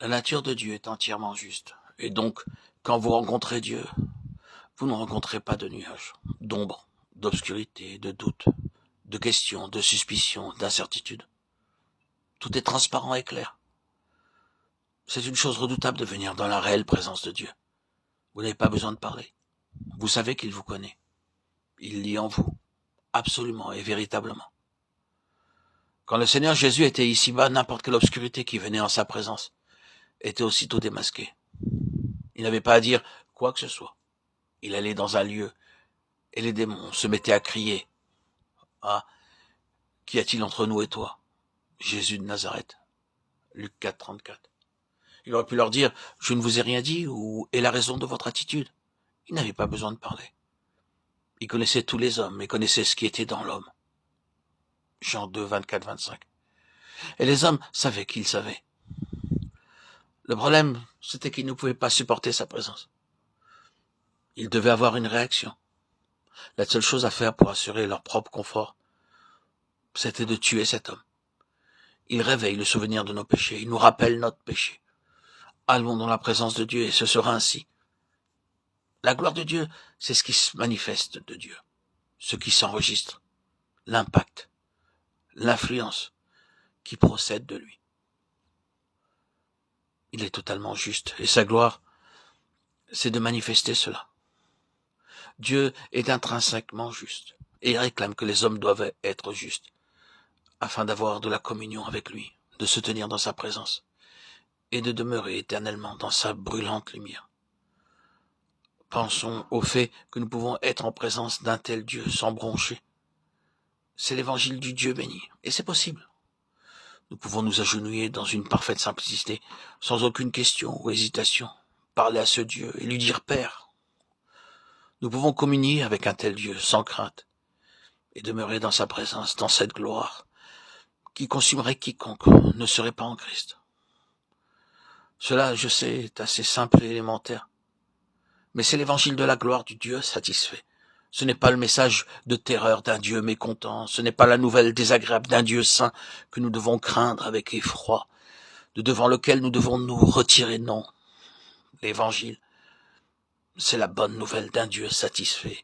La nature de Dieu est entièrement juste. Et donc, quand vous rencontrez Dieu, vous ne rencontrez pas de nuages, d'ombre, d'obscurité, de doute, de questions, de suspicions, d'incertitudes. Tout est transparent et clair. C'est une chose redoutable de venir dans la réelle présence de Dieu. Vous n'avez pas besoin de parler. Vous savez qu'il vous connaît. Il lit en vous, absolument et véritablement. Quand le Seigneur Jésus était ici-bas, n'importe quelle obscurité qui venait en sa présence était aussitôt démasquée. Il n'avait pas à dire quoi que ce soit. Il allait dans un lieu et les démons se mettaient à crier. Ah, qu'y a-t-il entre nous et toi, Jésus de Nazareth? Luc 4, 34. Il aurait pu leur dire, je ne vous ai rien dit, ou est la raison de votre attitude. Il n'avait pas besoin de parler. Il connaissait tous les hommes et connaissait ce qui était dans l'homme. Jean 2, 24, 25. Et les hommes savaient qu'il savait. Le problème, c'était qu'ils ne pouvaient pas supporter sa présence. Ils devaient avoir une réaction. La seule chose à faire pour assurer leur propre confort, c'était de tuer cet homme. Il réveille le souvenir de nos péchés, il nous rappelle notre péché. Allons dans la présence de Dieu et ce sera ainsi. La gloire de Dieu, c'est ce qui se manifeste de Dieu, ce qui s'enregistre, l'impact, l'influence qui procède de lui. Il est totalement juste et sa gloire, c'est de manifester cela. Dieu est intrinsèquement juste et il réclame que les hommes doivent être justes afin d'avoir de la communion avec lui, de se tenir dans sa présence et de demeurer éternellement dans sa brûlante lumière. Pensons au fait que nous pouvons être en présence d'un tel Dieu sans broncher. C'est l'évangile du Dieu béni, et c'est possible. Nous pouvons nous agenouiller dans une parfaite simplicité, sans aucune question ou hésitation, parler à ce Dieu et lui dire Père. Nous pouvons communier avec un tel Dieu sans crainte et demeurer dans sa présence, dans cette gloire qui consumerait quiconque ne serait pas en Christ. Cela, je sais, est assez simple et élémentaire. Mais c'est l'évangile de la gloire du Dieu satisfait. Ce n'est pas le message de terreur d'un Dieu mécontent, ce n'est pas la nouvelle désagréable d'un Dieu saint que nous devons craindre avec effroi, de devant lequel nous devons nous retirer, non. L'évangile, c'est la bonne nouvelle d'un Dieu satisfait.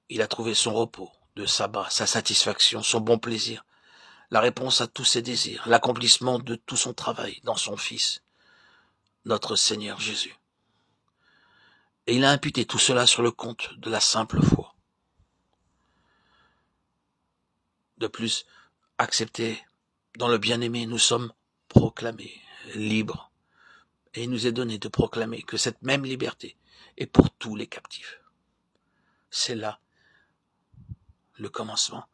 Il a trouvé son repos de sabbat, sa satisfaction, son bon plaisir, la réponse à tous ses désirs, l'accomplissement de tout son travail dans son Fils, notre Seigneur Jésus. Et il a imputé tout cela sur le compte de la simple foi. De plus, acceptés dans le bien-aimé, nous sommes proclamés libres. Et il nous est donné de proclamer que cette même liberté est pour tous les captifs. C'est là le commencement